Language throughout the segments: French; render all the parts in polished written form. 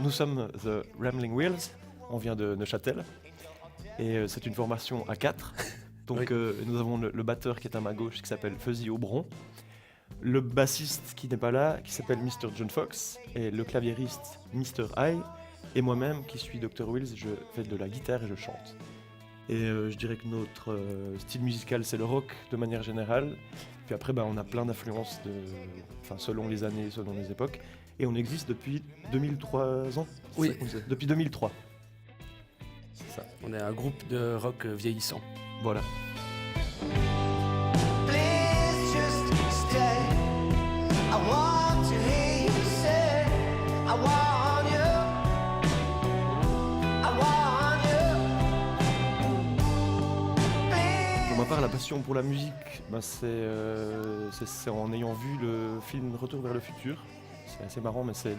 nous sommes The Rambling Wheels, on vient de Neuchâtel, et c'est une formation à 4. Donc nous avons le batteur qui est à ma gauche, qui s'appelle Fuzzy Aubron, le bassiste qui n'est pas là, qui s'appelle Mr. John Fox, et le claviériste Mr. I, et moi-même qui suis Dr. Wills, je fais de la guitare et je chante. Et je dirais que notre style musical, c'est le rock de manière générale. Puis après, on a plein d'influences selon les années, selon les époques. Et on existe depuis 2003 ans. Oui. Depuis 2003. C'est ça. On est un groupe de rock vieillissant. Voilà. Please just stay. I want to hear you say, I want you. I want you. Pour ma part, la passion pour la musique, c'est en ayant vu le film Retour vers le futur. C'est assez marrant, mais c'est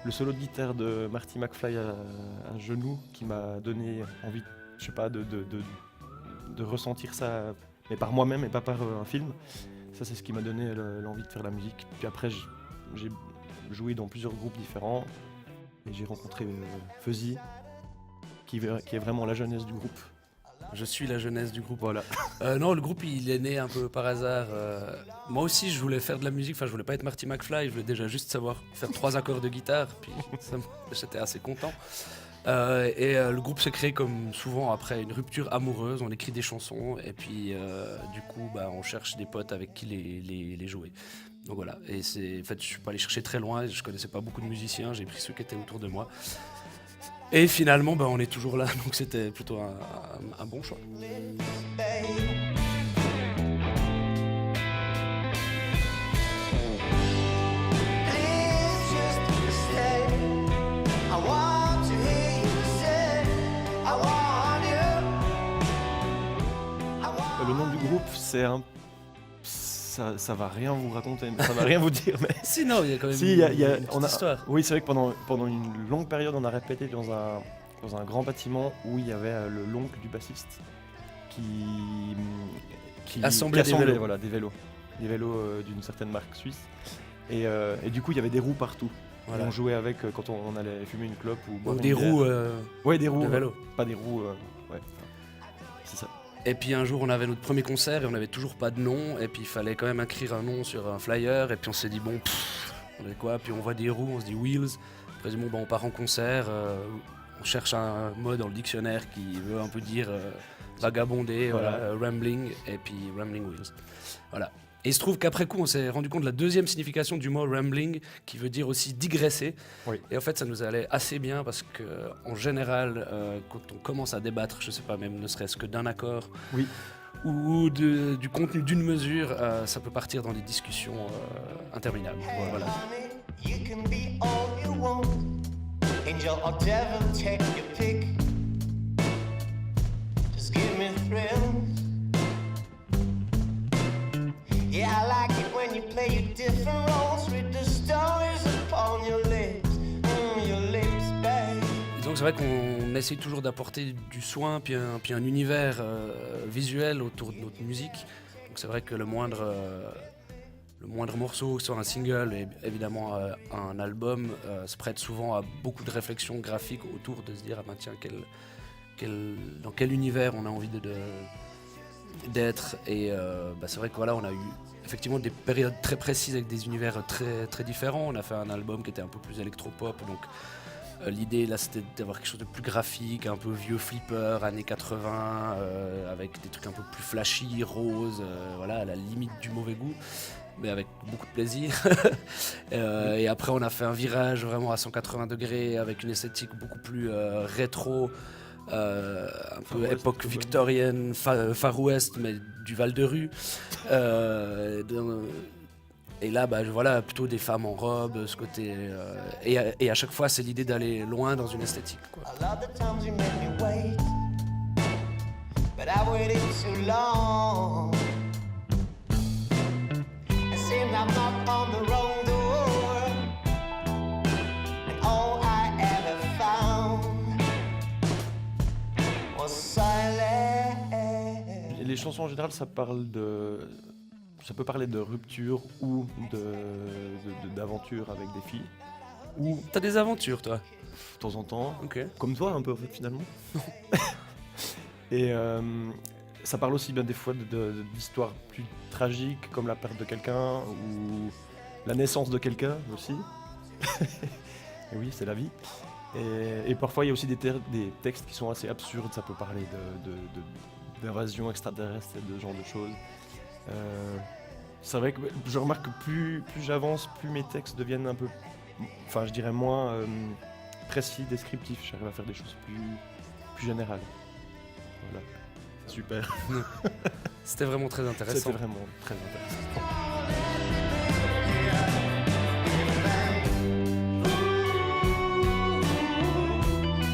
le solo de guitare de Marty McFly à genoux qui m'a donné envie, je sais pas, de ressentir ça, mais par moi-même et pas par un film. Ça, c'est ce qui m'a donné l'envie de faire la musique. Puis après, j'ai joué dans plusieurs groupes différents et j'ai rencontré Fuzzy, qui est vraiment la jeunesse du groupe. Je suis la jeunesse du groupe. Voilà. Non, le groupe il est né un peu par hasard. Moi aussi je voulais faire de la musique, je voulais pas être Marty McFly, je voulais déjà juste savoir faire 3 accords de guitare, puis j'étais assez content. Le groupe s'est créé comme souvent après une rupture amoureuse, on écrit des chansons et puis du coup on cherche des potes avec qui les jouer. Donc voilà, et en fait je suis pas allé chercher très loin, je connaissais pas beaucoup de musiciens, j'ai pris ceux qui étaient autour de moi. Et finalement, on est toujours là, donc c'était plutôt un bon choix. Le nom du groupe, ça va rien vous raconter, ça va rien vous dire, mais Si, non, il y a quand même une petite histoire. Oui, c'est vrai que pendant une longue période, on a répété dans un grand bâtiment où il y avait l'oncle du bassiste qui assemblait des vélos. Voilà, des vélos d'une certaine marque suisse. Et du coup, il y avait des roues partout. Voilà. Et on jouait avec quand on allait fumer une clope ou boire Ou une des bière. roues Ouais, des roues de vélo. pas des roues. Ouais, c'est ça. Et puis un jour, on avait notre premier concert et on n'avait toujours pas de nom. Et puis il fallait quand même écrire un nom sur un flyer. Et puis on s'est dit, on est quoi? Puis on voit des roues, on se dit Wheels. Après, on dit, on part en concert. On cherche un mot dans le dictionnaire qui veut un peu dire vagabonder, voilà, rambling. Et puis Rambling Wheels. Voilà. Et il se trouve qu'après coup, on s'est rendu compte de la deuxième signification du mot rambling, qui veut dire aussi digresser. Oui. Et en fait, ça nous allait assez bien parce qu'en général, quand on commence à débattre, je sais pas, même ne serait-ce que d'un accord, Oui. ou du contenu d'une mesure, ça peut partir dans des discussions interminables. Voilà. You can be all you want. Angel or devil, take your pick. Just give me thrills. Yeah, I like it when you play your different roles. Read the stories upon your lips, babe. Et donc c'est vrai qu'on essaye toujours d'apporter du soin puis un univers visuel autour de notre musique. Donc c'est vrai que le moindre morceau, soit un single et évidemment un album, se prête souvent à beaucoup de réflexions graphiques autour de se dire tiens, dans quel univers on a envie d'être. Et c'est vrai que voilà, on a eu effectivement des périodes très précises avec des univers très, très différents. On a fait un album qui était un peu plus électropop, donc l'idée là c'était d'avoir quelque chose de plus graphique, un peu vieux flipper, années 80, avec des trucs un peu plus flashy, rose, voilà, à la limite du mauvais goût, mais avec beaucoup de plaisir. Et après on a fait un virage vraiment à 180 degrés avec une esthétique beaucoup plus rétro, un peu West, époque ouais. victorienne, Far West, mais du Val de Rue. Et là, voilà, plutôt des femmes en robe, ce côté. Et à chaque fois, c'est l'idée d'aller loin dans une esthétique, quoi. I love the times you make me wait, but I waited too long. It seemed I'm not on the wrong door, and all I ever found was silence. Les chansons en général, ça peut parler de rupture ou d'aventure avec des filles. T'as des aventures, toi? de temps en temps. Ok. Comme toi un peu en fait finalement. Et ça parle aussi bien des fois d'histoires plus tragiques comme la perte de quelqu'un ou la naissance de quelqu'un aussi. Et oui, c'est la vie. Et parfois il y a aussi des textes qui sont assez absurdes, ça peut parler d'invasion extraterrestre et de ce genre de choses. C'est vrai que je remarque que plus j'avance, plus mes textes deviennent un peu, enfin je dirais moins précis, descriptifs. J'arrive à faire des choses plus générales. Voilà, c'est super. C'était vraiment très intéressant. C'était vraiment très intéressant.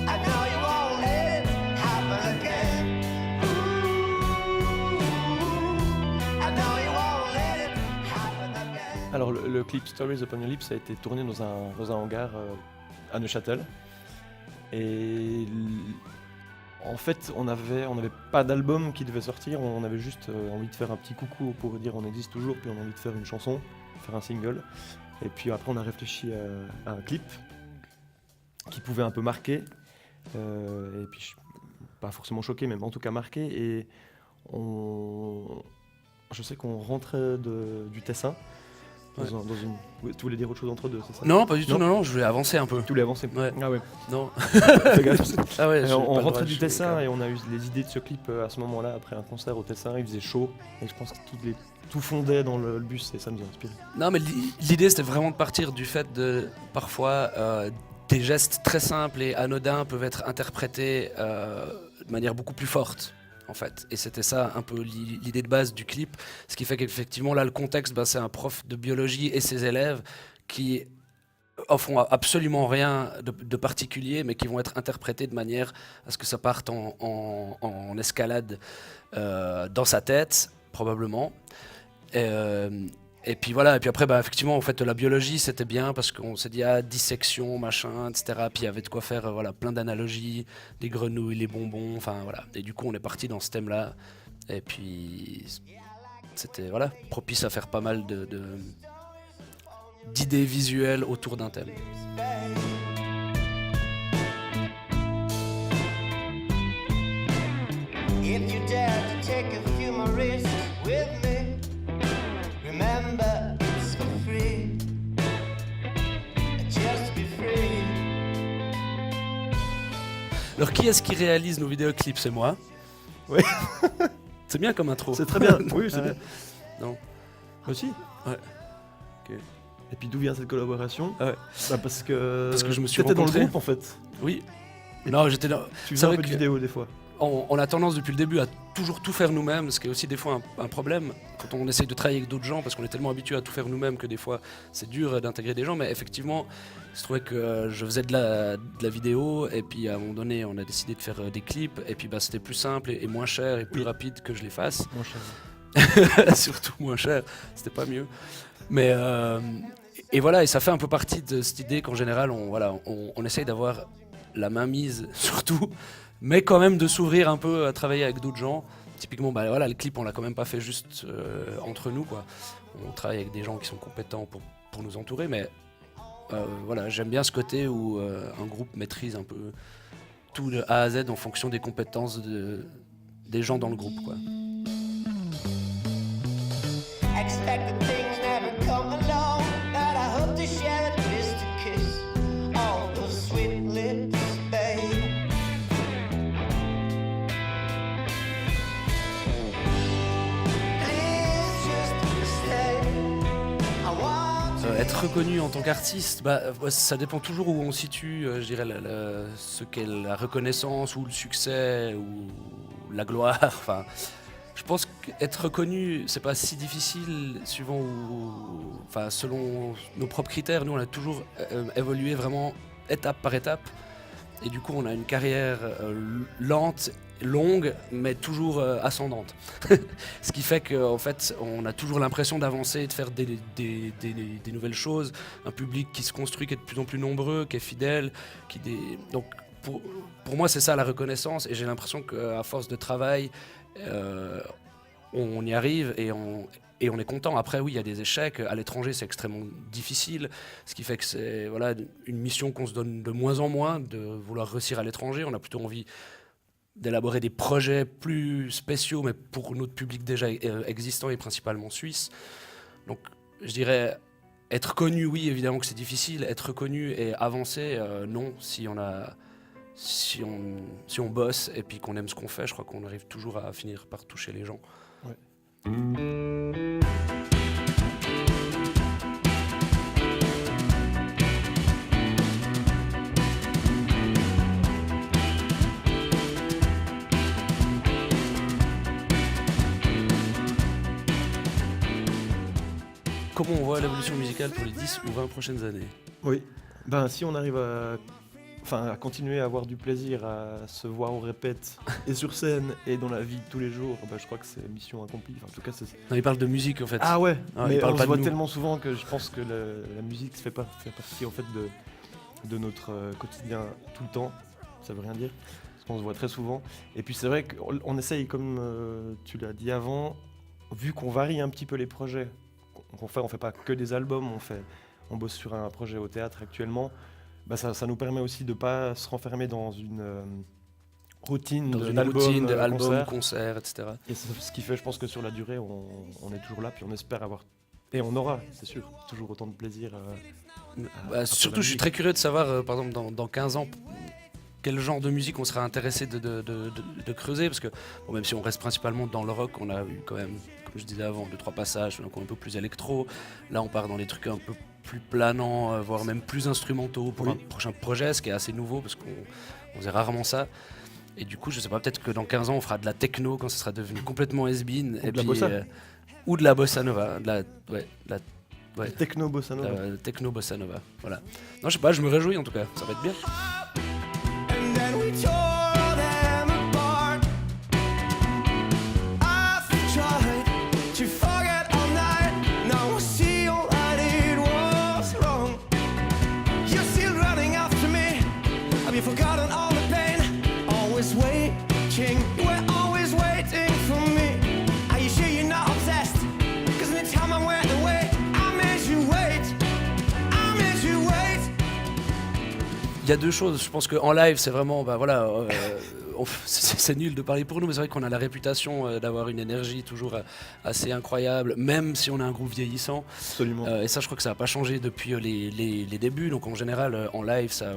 I know you won't let it happen again. I know you won't let it happen again. Alors le clip Stories Upon Your Lips a été tourné dans un hangar à Neuchâtel. Et en fait, on n'avait pas d'album qui devait sortir, on avait juste envie de faire un petit coucou pour dire on existe toujours, puis on a envie de faire une chanson, faire un single. Et puis après, on a réfléchi à un clip qui pouvait un peu marquer, et puis pas forcément choquer, mais en tout cas marquer. Et je sais qu'on rentrait du Tessin. Ouais. Tu voulais dire autre chose entre deux, c'est ça? Non, pas du tout, non, je voulais avancer un peu. Tu voulais avancer? Ouais. Ah ouais. Non. Fais gaffe. Ah ouais, j'ai On pas le rentrait droit, du je suis Tessin calme. et on a eu les idées de ce clip à ce moment-là, après un concert au Tessin, il faisait chaud et je pense que tout fondait dans le bus et ça nous a inspiré. Non, mais l'idée c'était vraiment de partir du fait de parfois des gestes très simples et anodins peuvent être interprétés de manière beaucoup plus forte. En fait. Et c'était ça un peu l'idée de base du clip, ce qui fait qu'effectivement là le contexte, c'est un prof de biologie et ses élèves qui offront absolument rien de particulier, mais qui vont être interprétés de manière à ce que ça parte en escalade dans sa tête, probablement. Et puis voilà, et puis après, effectivement, en fait, la biologie, c'était bien parce qu'on s'est dit, dissection, machin, etc. Puis il y avait de quoi faire voilà, plein d'analogies, les grenouilles, les bonbons, enfin voilà. Et du coup, on est parti dans ce thème-là. Et puis, c'était voilà, propice à faire pas mal d'idées visuelles autour d'un thème. If you dare to take a few more risks with me, remember it's for free. Just be free. Alors, qui est-ce qui réalise nos vidéoclips? C'est moi. Oui. C'est bien comme intro. C'est très bien, oui, c'est bien. Non. Aussi? Ouais. Ok. Et puis d'où vient cette collaboration? Ouais. Parce que Je me suis t'étais dans le rencontré. groupe en fait. Oui. Non, j'étais là. Tu C'est faisais un vrai peu de que- vidéo des fois. On a tendance depuis le début à toujours tout faire nous-mêmes, ce qui est aussi des fois un problème quand on essaye de travailler avec d'autres gens, parce qu'on est tellement habitué à tout faire nous-mêmes que des fois c'est dur d'intégrer des gens. Mais effectivement, il se trouvait que je faisais de la vidéo, et puis à un moment donné, on a décidé de faire des clips, et puis c'était plus simple et moins cher et plus rapide que je les fasse. Mon cher. Surtout moins cher, c'était pas mieux. Mais et voilà, et ça fait un peu partie de cette idée qu'en général, on essaye d'avoir la main mise sur tout, mais quand même de s'ouvrir un peu à travailler avec d'autres gens. Typiquement, voilà, le clip, on l'a quand même pas fait juste entre nous, quoi. On travaille avec des gens qui sont compétents pour nous entourer, mais voilà, j'aime bien ce côté où un groupe maîtrise un peu tout de A à Z en fonction des compétences des gens dans le groupe, quoi. Expect that things never come along, but I hope to share at least a kiss on those sweet lips, babe. Please just stay. I want to Être reconnu en tant qu'artiste, ça dépend toujours où on situe, je dirais, ce qu'est la reconnaissance ou le succès ou la gloire. Enfin, je pense qu'être reconnu, c'est pas si difficile selon nos propres critères. Nous, on a toujours évolué vraiment étape par étape. Et du coup, on a une carrière lente, longue, mais toujours ascendante. Ce qui fait qu'en fait, on a toujours l'impression d'avancer, de faire des nouvelles choses. Un public qui se construit, qui est de plus en plus nombreux, qui est fidèle. Donc, pour moi, c'est ça la reconnaissance. Et j'ai l'impression qu'à force de travail, on y arrive et et on est content. Après, oui, il y a des échecs. À l'étranger, c'est extrêmement difficile, ce qui fait que c'est une mission qu'on se donne de moins en moins, de vouloir réussir à l'étranger. On a plutôt envie d'élaborer des projets plus spéciaux, mais pour notre public déjà existant et principalement suisse. Donc, je dirais, être connu, oui, évidemment que c'est difficile. Être connu et avancer, non. Si on bosse et puis qu'on aime ce qu'on fait, je crois qu'on arrive toujours à finir par toucher les gens. Ouais. Comment on voit l'évolution musicale pour les 10 ou 20 prochaines années? Oui, ben si on arrive à continuer à avoir du plaisir à se voir au répète et sur scène et dans la vie de tous les jours, ben, je crois que c'est mission accomplie. Enfin, en tout cas, c'est... Non, il parle de musique en fait. Ah ouais, Ah, mais il parle on pas se voit de nous. tellement souvent que je pense que la musique fait partie en fait de notre quotidien tout le temps. Ça veut rien dire, parce qu'on se voit très souvent. Et puis c'est vrai qu'on essaye, comme tu l'as dit avant, vu qu'on varie un petit peu les projets qu'on fait, on fait pas que des albums, on bosse sur un projet au théâtre actuellement. Bah ça nous permet aussi de pas se renfermer dans une routine d'album, concert, etc. Et c'est ce qui fait, je pense que sur la durée, on est toujours là, puis on espère avoir, et on aura, c'est sûr, toujours autant de plaisir. Surtout, je suis très curieux de savoir, par exemple, dans 15 ans, quel genre de musique on sera intéressé de creuser, parce que bon, même si on reste principalement dans le rock, on a eu quand même, comme je disais avant, 2-3 passages, donc un peu plus électro. Là, on part dans des trucs un peu plus planants, voire même plus instrumentaux pour un prochain projet, ce qui est assez nouveau, parce qu'on faisait rarement ça. Et du coup, je sais pas, peut-être que dans 15 ans, on fera de la techno quand ça sera devenu complètement has-been. Ou de la bossa nova. Techno bossa nova. Techno bossa nova, voilà. Non, je sais pas, je me réjouis en tout cas, ça va être bien. And then we tore them apart. I've tried to forget all night. Now I see all I did was wrong. You're still running after me. Have you forgotten all the pain? Always waiting, you were always waiting for me. Are you sure you're not obsessed? 'Cause anytime I went away, I made you wait. I made you wait. Il y a deux choses, je pense qu'en live c'est vraiment, c'est nul de parler pour nous, mais c'est vrai qu'on a la réputation d'avoir une énergie toujours assez incroyable, même si on est un groupe vieillissant. Absolument. Et ça, je crois que ça n'a pas changé depuis les débuts, donc en général en live ça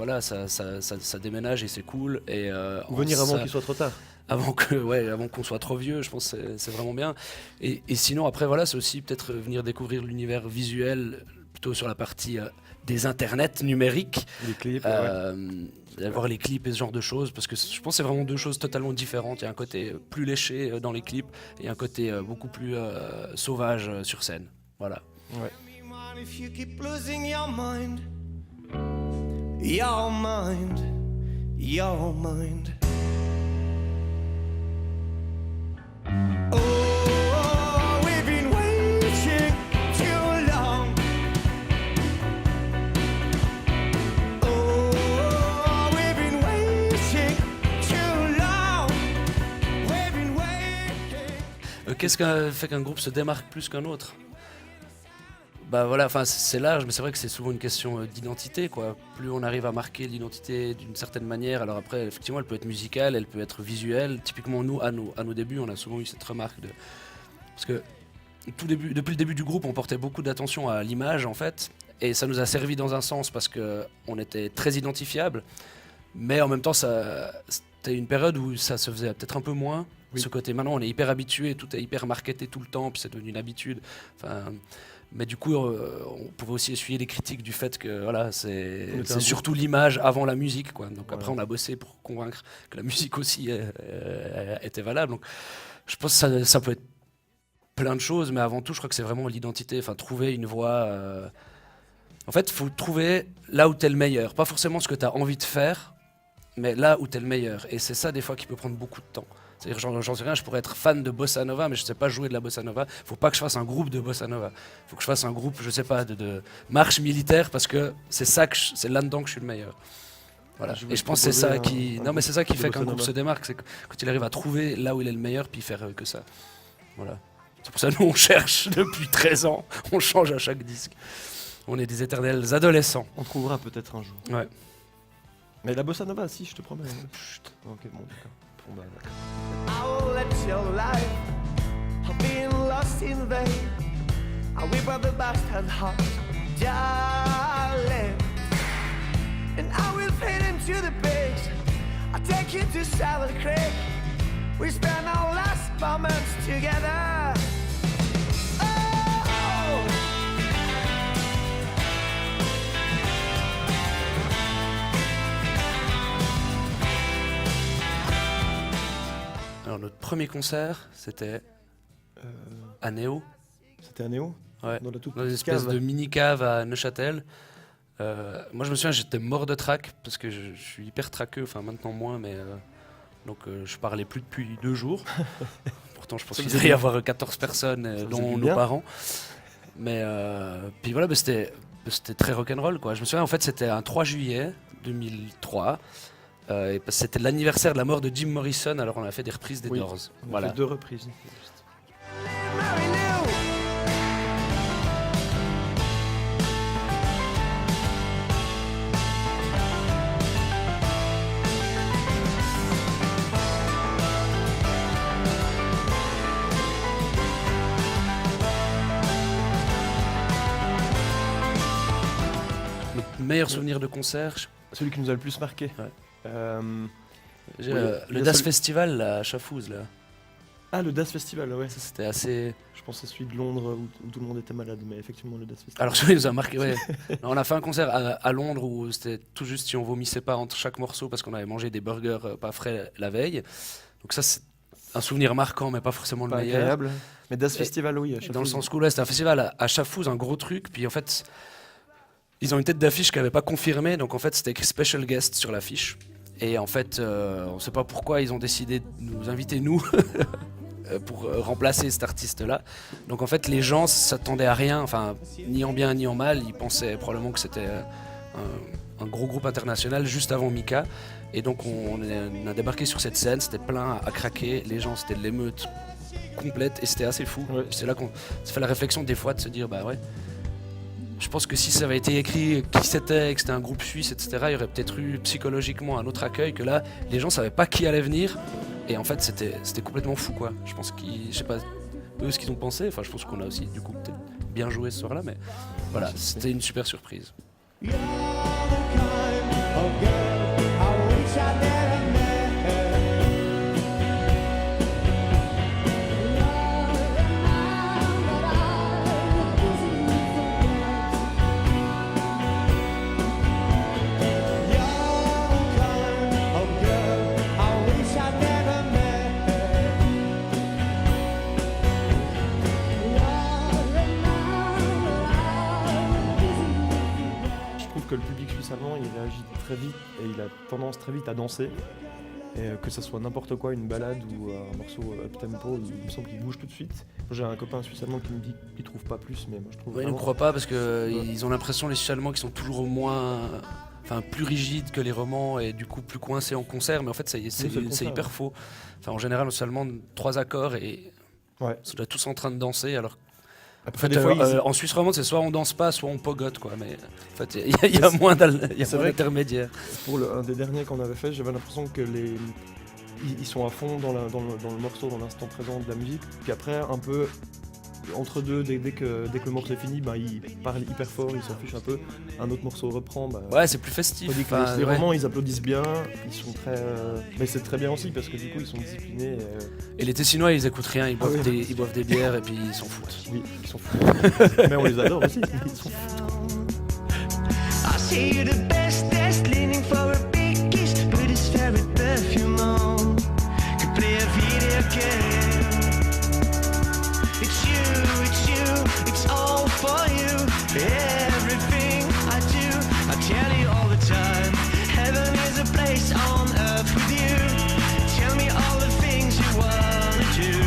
déménage et c'est cool. Et, Ou venir avant qu'il soit trop tard. Avant qu'on soit trop vieux, je pense que c'est vraiment bien. Et sinon après voilà, c'est aussi peut-être venir découvrir l'univers visuel, plutôt sur la partie des internets numériques, Les clips, voir les clips et ce genre de choses, parce que je pense que c'est vraiment deux choses totalement différentes. Il y a un côté plus léché dans les clips et un côté beaucoup plus sauvage sur scène. Voilà. Ouais. If you keep losing your mind, your mind, your mind. Oh, we've been waiting too long. Oh, we've been waiting too long. We've been waiting. Qu'est-ce qui fait qu'un groupe se démarque plus qu'un autre? Bah voilà, enfin c'est large, mais c'est vrai que c'est souvent une question d'identité, quoi. Plus on arrive à marquer l'identité d'une certaine manière, alors après effectivement elle peut être musicale, elle peut être visuelle. Typiquement nous, à nos débuts, on a souvent eu cette remarque parce que depuis le début du groupe, on portait beaucoup d'attention à l'image en fait, et ça nous a servi dans un sens parce que on était très identifiable, mais en même temps c'était une période où ça se faisait peut-être un peu moins. Oui. Ce côté, maintenant on est hyper habitué, tout est hyper marketé tout le temps, puis c'est devenu une habitude. Enfin, mais du coup, on pouvait aussi essuyer les critiques du fait que voilà, c'est surtout l'image avant la musique, quoi. Donc après, on a bossé pour convaincre que la musique aussi était valable. Donc je pense que ça peut être plein de choses, mais avant tout, je crois que c'est vraiment l'identité. Enfin, trouver une voix. En fait, il faut trouver là où tu es le meilleur. Pas forcément ce que tu as envie de faire, mais là où tu es le meilleur. Et c'est ça, des fois, qui peut prendre beaucoup de temps. C'est-à-dire, j'en sais rien, je pourrais être fan de bossa nova, mais je sais pas jouer de la bossa nova. Faut pas que je fasse un groupe de bossa nova. Faut que je fasse un groupe, je sais pas, de marche militaire, parce que c'est là-dedans que je suis le meilleur. Voilà. Et je pense que c'est ça qui, non mais c'est ça qui fait qu'un groupe se démarque, c'est quand il arrive à trouver là où il est le meilleur, puis faire que ça. Voilà. C'est pour ça que nous, on cherche depuis 13 ans. On change à chaque disque. On est des éternels adolescents. On trouvera peut-être un jour. Ouais. Mais la bossa nova, si, je te promets. Chut. Ok, bon, d'accord. Bon, bah, d'accord. I will let your life of being lost in vain. I weep at the bastard heart, darling. And I will fade into the page. I take you to Silent Creek. We spend our last moments together. Oh! Alors, notre premier concert, c'était à Néo. C'était à Néo Ouais. Dans la toute Dans une petite espèce cave. de mini-cave à Neuchâtel. Moi, je me souviens, j'étais mort de trac parce que je suis hyper traqueux, enfin maintenant moins, mais donc je parlais plus depuis 2 jours. Pourtant, je pense Ça qu'il faisait devait y bien. avoir 14 personnes, Ça faisait dont du nos bien. parents. Mais puis voilà, bah, c'était très rock'n'roll, quoi. Je me souviens, en fait, c'était un 3 juillet 2003. Et c'était l'anniversaire de la mort de Jim Morrison, alors on a fait des reprises des Oui, Doors. On a Voilà. fait 2 reprises. Mary Lou. Notre meilleur souvenir de concert, Celui qui nous a le plus marqué. Ouais. Oui, le il y a Das celui- Festival là, à Chafouz, là. Ah, le Das Festival, ouais. Ça, c'était assez. Je pensais celui de Londres où tout le monde était malade, mais effectivement, le Das Festival. Alors celui-là, il nous a marqué. Ouais. Non, on a fait un concert à Londres où c'était tout juste si on vomissait pas entre chaque morceau parce qu'on avait mangé des burgers pas frais la veille. Donc ça, c'est un souvenir marquant, mais pas forcément Pas le meilleur. agréable. Mais Das Et- Festival, oui. à Dans le Chafouz. sens où là, c'était un festival à Chafouz, un gros truc. Puis en fait, ils ont une tête d'affiche qui n'avait pas confirmé. Donc en fait, c'était écrit special guest sur l'affiche. Et en fait, on ne sait pas pourquoi ils ont décidé de nous inviter, nous, pour remplacer cet artiste-là. Donc en fait, les gens s'attendaient à rien, enfin, ni en bien ni en mal. Ils pensaient probablement que c'était un gros groupe international juste avant Mika. Et donc on a débarqué sur cette scène, c'était plein à craquer. Les gens, c'était de l'émeute complète et c'était assez fou. Ouais. C'est là qu'on se fait la réflexion des fois de se dire, bah ouais. Je pense que si ça avait été écrit qui c'était, que c'était un groupe suisse, etc., il y aurait peut-être eu psychologiquement un autre accueil que là, les gens savaient pas qui allait venir. Et en fait, c'était complètement fou, quoi. Je pense qu'ils, je sais pas, eux, ce qu'ils ont pensé. Enfin, je pense qu'on a aussi, du coup, peut-être bien joué ce soir-là, mais voilà, c'était une super surprise. You're the kind of girl I wish I never met. You're the kind of girl I wish I never met. Je trouve que le public suisse allemand, il réagit très vite et il a tendance très vite à danser. Et que ça soit n'importe quoi, une balade ou un morceau up-tempo, il me semble qu'il bouge tout de suite. J'ai un copain suisse allemand qui me dit qu'il trouve pas plus, mais moi je trouve Ouais, ils ne vraiment... croient pas parce qu'ils ont l'impression, les Suisses allemands, qu'ils sont toujours au moins. Enfin, plus rigides que les romans et du coup plus coincés en concert, mais en fait, c'est le c'est contraire, hyper faux. Enfin, en général, seulement 3 accords et Ouais. ils sont déjà tous en train de danser alors. Après, En fait, des fois, ils- en Suisse romande, c'est soit on danse pas, soit on pogote, quoi. Mais en fait, il y a moins C'est vrai que- d'intermédiaires. pour un des derniers qu'on avait fait, j'avais l'impression que ils sont à fond dans le morceau, dans l'instant présent de la musique. Puis après, un peu entre deux, dès que le morceau est fini, bah, ils parlent hyper fort, ils s'en fichent un peu. Un autre morceau reprend. Bah, Ouais, c'est plus festif. tandis que Enfin, les ouais. romans, ils applaudissent bien, ils sont très. Mais c'est très bien aussi parce que du coup, ils sont disciplinés. Et les Tessinois, ils écoutent rien, ils boivent, Ah oui. ils boivent des bières et puis ils s'en foutent. Oui, ils sont fous. Mais on les adore aussi. Ils sont I see you the bestest, leaning for a big kiss with his favorite perfume on. Could play a video game. It's you, it's all for you. Everything I do, I tell you all the time. Heaven is a place on earth with you. Tell me all the things you wanna do.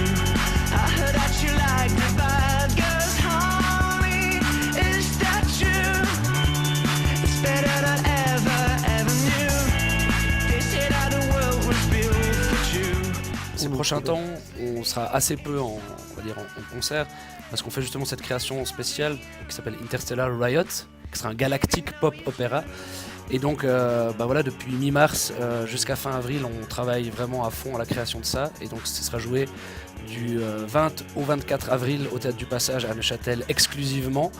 I heard that you like the bad girls, honey. Is that true? It's better than prochain temps, on sera assez peu on va dire en concert, parce qu'on fait justement cette création spéciale qui s'appelle Interstellar Riot, qui sera un galactique pop opéra. Et donc, voilà, depuis mi-mars jusqu'à fin avril, on travaille vraiment à fond à la création de ça. Et donc, ce sera joué du 20 au 24 avril au Théâtre du Passage à Neuchâtel exclusivement.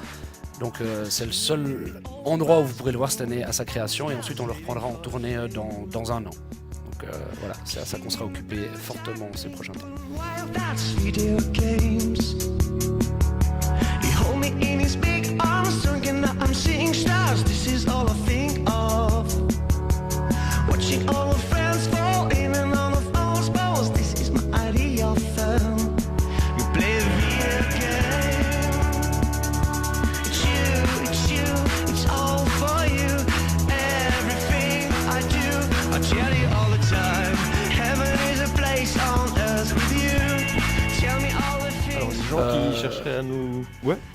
Donc, c'est le seul endroit où vous pourrez le voir cette année à sa création. Et ensuite, on le reprendra en tournée dans un an. Donc, voilà, c'est à ça qu'on sera occupé fortement ces prochains temps. Wild, that's video games. You hold me in his big arms, thinking that I'm seeing stars. This is all I think of. Watching all the friends fall in and out of our balls. This is my idea of fun. You play the video game. It's you, it's all for you. Everything I do, I tell you all the time. Heaven is a place on earth with you. Tell me all the things. Alors, les gens qui chercheraient à nous...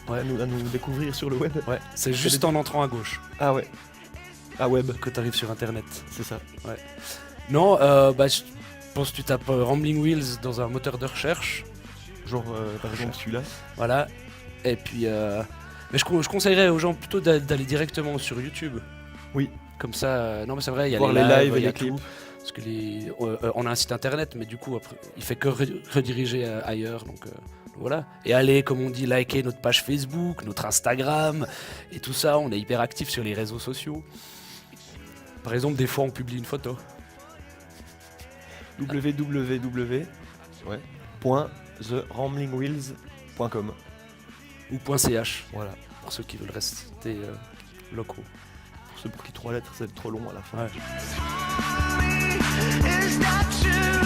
à nous découvrir sur le web. Ouais, c'est juste en entrant à gauche Ah ouais. Ah web, que tu arrives sur internet. c'est ça. Non, je pense que tu tapes Rambling Wheels dans un moteur de recherche. Genre, par exemple, celui-là. Voilà. Et puis, mais je conseillerais aux gens plutôt d'aller directement sur YouTube. Oui. Comme ça, non mais c'est vrai, il y a Voir les les lives et il y a les clips. tout. Parce que on a un site internet, mais du coup, après, il fait que rediriger ailleurs. Donc voilà. Et allez, comme on dit, liker notre page Facebook, notre Instagram et tout ça. On est hyper actifs sur les réseaux sociaux. Par exemple, des fois, on publie une photo. www.theramblingwheels.com. Ou .ch, Voilà. pour ceux qui veulent rester locaux. Pour ceux pour qui 3 lettres, c'est trop long à la fin. Ouais. Is that true?